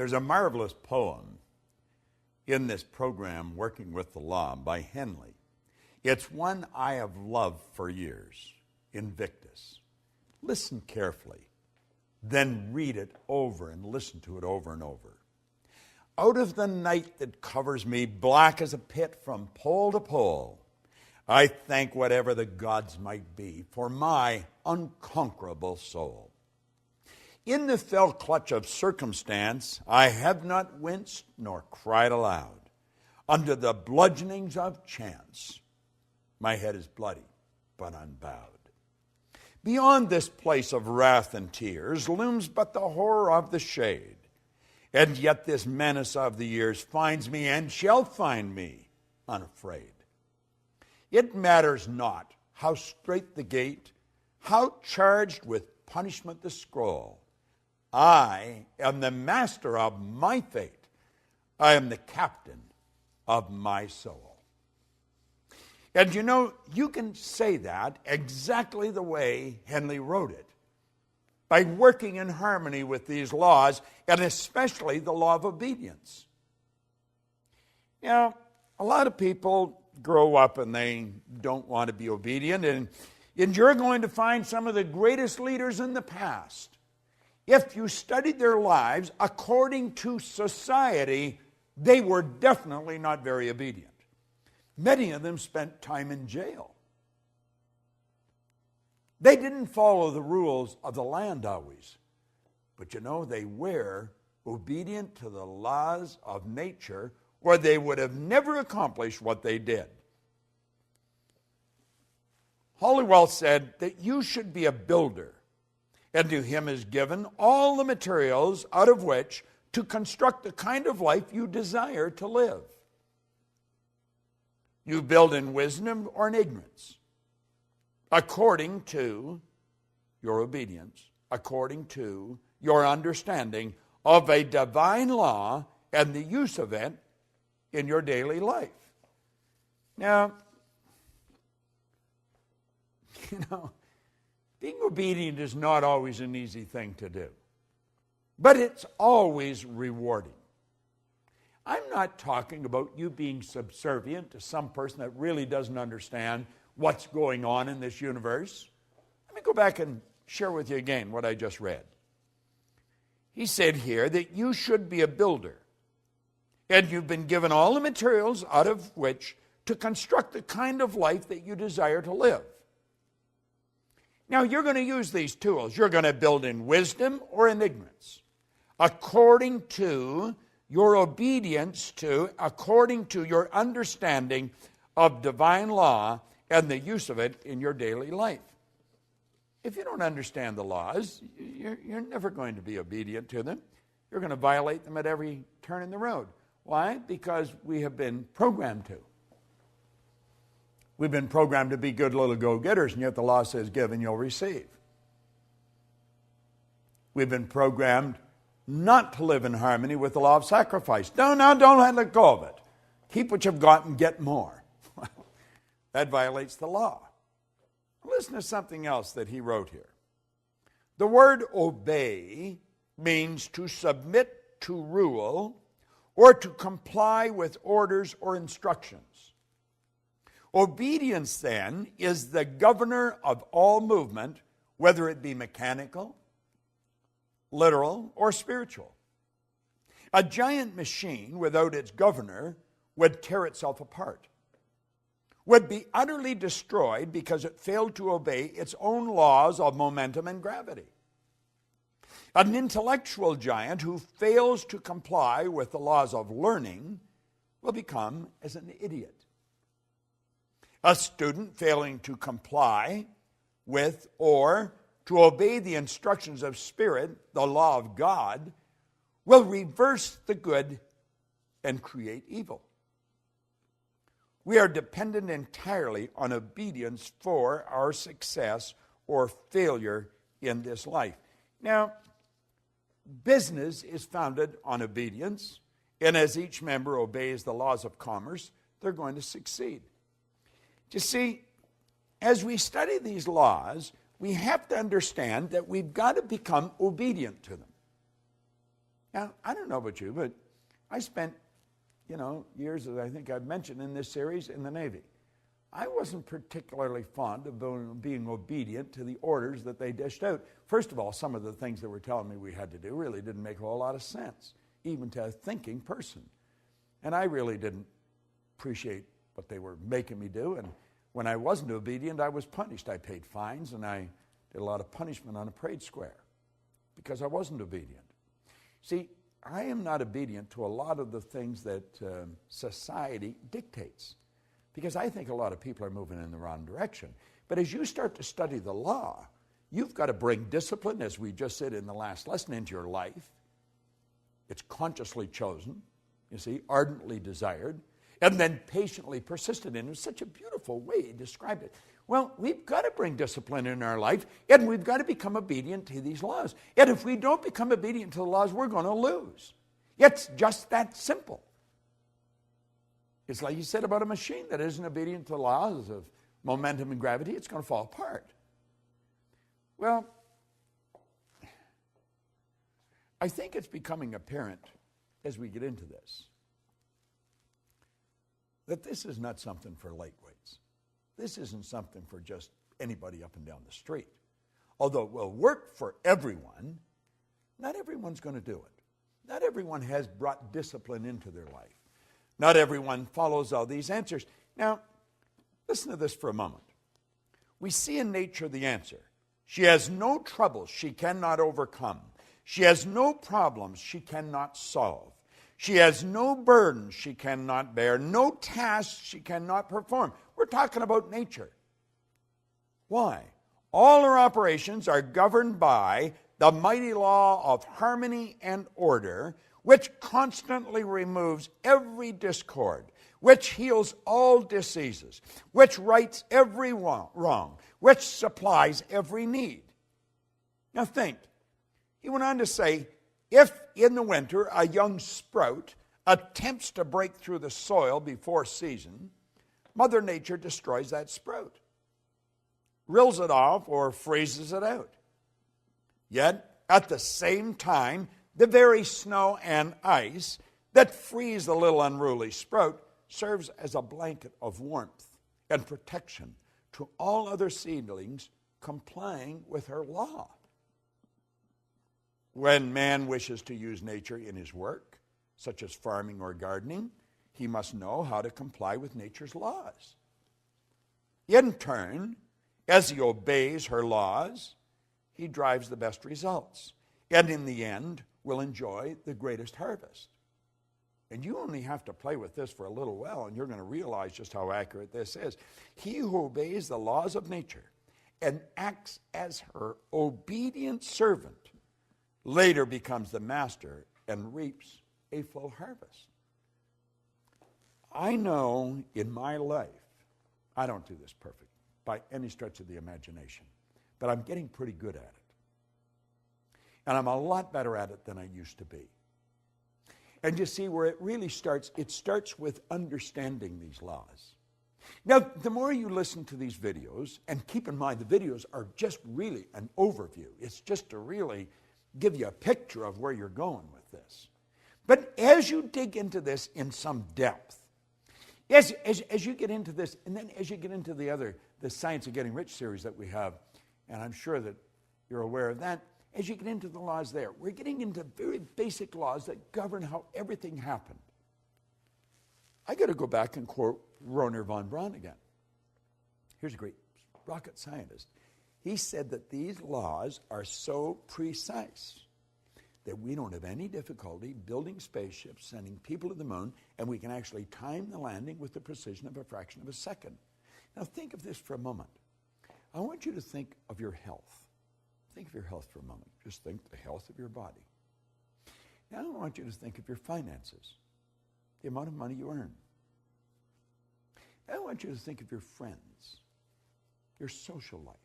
There's a marvelous poem in this program, Working with the Law, by Henley. It's one I have loved for years, Invictus. Listen carefully, then read it over and listen to it over and over. Out of the night that covers me, black as a pit from pole to pole, I thank whatever the gods might be for my unconquerable soul. In the fell clutch of circumstance, I have not winced nor cried aloud. Under the bludgeonings of chance, my head is bloody but unbowed. Beyond this place of wrath and tears looms but the horror of the shade. And yet this menace of the years finds me and shall find me unafraid. It matters not how strait the gate, how charged with punishment the scroll. I am the master of my fate. I am the captain of my soul. And you know, you can say that exactly the way Henley wrote it, by working in harmony with these laws, and especially the law of obedience. You know, a lot of people grow up and they don't want to be obedient, and you're going to find some of the greatest leaders in the past. If you studied their lives according to society, they were definitely not very obedient. Many of them spent time in jail. They didn't follow the rules of the land always. But you know, they were obedient to the laws of nature, or they would have never accomplished what they did. Halliwell said that you should be a builder, and to him is given all the materials out of which to construct the kind of life you desire to live. You build in wisdom or in ignorance, according to your obedience, according to your understanding of a divine law and the use of it in your daily life. Now, you know, being obedient is not always an easy thing to do, but it's always rewarding. I'm not talking about you being subservient to some person that really doesn't understand what's going on in this universe. Let me go back and share with you again what I just read. He said here that you should be a builder, and you've been given all the materials out of which to construct the kind of life that you desire to live. Now, you're going to use these tools. You're going to build in wisdom or in ignorance, according to your obedience to, according to your understanding of divine law and the use of it in your daily life. If you don't understand the laws, you're never going to be obedient to them. You're going to violate them at every turn in the road. Why? Because we have been programmed to. We've been programmed to be good little go-getters, and yet the law says, give and you'll receive. We've been programmed not to live in harmony with the law of sacrifice. No, don't let go of it. Keep what you've got and get more. That violates the law. Listen to something else that he wrote here. The word obey means to submit to rule or to comply with orders or instructions. Obedience, then, is the governor of all movement, whether it be mechanical, literal, or spiritual. A giant machine without its governor would tear itself apart, would be utterly destroyed because it failed to obey its own laws of momentum and gravity. An intellectual giant who fails to comply with the laws of learning will become as an idiot. A student failing to comply with or to obey the instructions of Spirit, the law of God, will reverse the good and create evil. We are dependent entirely on obedience for our success or failure in this life. Now, business is founded on obedience, and as each member obeys the laws of commerce, they're going to succeed. You see, as we study these laws, we have to understand that we've got to become obedient to them. Now, I don't know about you, but I spent, years, as I think I've mentioned in this series, in the Navy. I wasn't particularly fond of being obedient to the orders that they dished out. First of all, some of the things they were telling me we had to do really didn't make a whole lot of sense, even to a thinking person. And I really didn't appreciate what they were making me do. And when I wasn't obedient, I was punished. I paid fines, and I did a lot of punishment on a parade square because I wasn't obedient. See, I am not obedient to a lot of the things that society dictates, because I think a lot of people are moving in the wrong direction. But as you start to study the law, you've got to bring discipline, as we just said in the last lesson, into your life. It's consciously chosen, you see, ardently desired, and then patiently persisted in. It's such a beautiful way he described it. Well, we've got to bring discipline in our life, and we've got to become obedient to these laws. And if we don't become obedient to the laws, we're going to lose. It's just that simple. It's like you said about a machine that isn't obedient to the laws of momentum and gravity, it's going to fall apart. Well, I think it's becoming apparent as we get into this that this is not something for lightweights. This isn't something for just anybody up and down the street. Although it will work for everyone, not everyone's going to do it. Not everyone has brought discipline into their life. Not everyone follows all these answers. Now, listen to this for a moment. We see in nature the answer. She has no troubles she cannot overcome. She has no problems she cannot solve. She has no burdens she cannot bear, no tasks she cannot perform. We're talking about nature. Why? All her operations are governed by the mighty law of harmony and order, which constantly removes every discord, which heals all diseases, which rights every wrong, which supplies every need. Now think, he went on to say, if in the winter a young sprout attempts to break through the soil before season, Mother Nature destroys that sprout, rills it off, or freezes it out. Yet, at the same time, the very snow and ice that freeze the little unruly sprout serves as a blanket of warmth and protection to all other seedlings complying with her law. When man wishes to use nature in his work, such as farming or gardening, he must know how to comply with nature's laws. In turn, as he obeys her laws, he drives the best results, and in the end will enjoy the greatest harvest. And you only have to play with this for a little while, and you're going to realize just how accurate this is. He who obeys the laws of nature and acts as her obedient servant later becomes the master and reaps a full harvest. I know in my life, I don't do this perfect by any stretch of the imagination, but I'm getting pretty good at it. And I'm a lot better at it than I used to be. And you see where it really starts, it starts with understanding these laws. Now, the more you listen to these videos, and keep in mind the videos are just really an overview. It's just to really give you a picture of where you're going with this. But as you dig into this in some depth, as you get into this, and then as you get into the Science of Getting Rich series that we have, and I'm sure that you're aware of that, as you get into the laws there, we're getting into very basic laws that govern how everything happened. I got to go back and quote Wernher von Braun again. Here's a great rocket scientist. He said that these laws are so precise that we don't have any difficulty building spaceships, sending people to the moon, and we can actually time the landing with the precision of a fraction of a second. Now think of this for a moment. I want you to think of your health. Think of your health for a moment. Just think the health of your body. Now I want you to think of your finances, the amount of money you earn. Now I want you to think of your friends, your social life.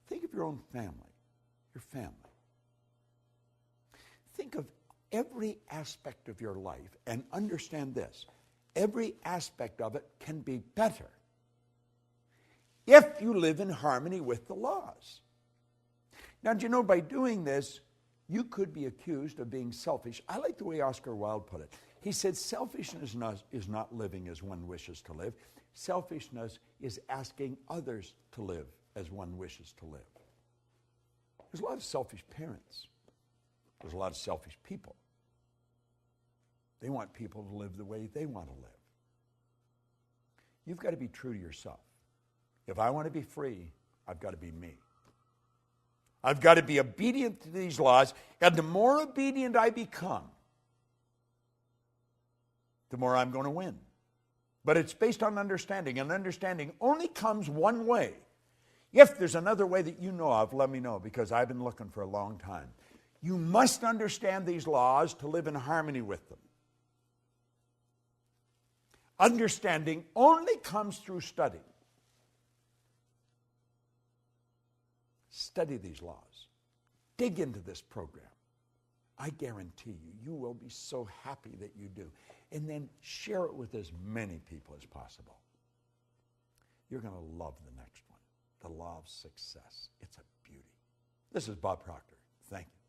Think of your own family, your family. Think of every aspect of your life and understand this. Every aspect of it can be better if you live in harmony with the laws. Now, do you know, by doing this, You could be accused of being selfish. I like the way Oscar Wilde put it. He said, selfishness is not living as one wishes to live. Selfishness is asking others to live as one wishes to live. There's a lot of selfish parents. There's a lot of selfish people. They want people to live the way they want to live. You've got to be true to yourself. If I want to be free, I've got to be me. I've got to be obedient to these laws, and the more obedient I become, the more I'm going to win. But it's based on understanding, and understanding only comes one way. If there's another way that you know of, let me know, because I've been looking for a long time. You must understand these laws to live in harmony with them. Understanding only comes through study. Study these laws. Dig into this program. I guarantee you, you will be so happy that you do. And then share it with as many people as possible. You're going to love the next one. The law of success. It's a beauty. This is Bob Proctor. Thank you.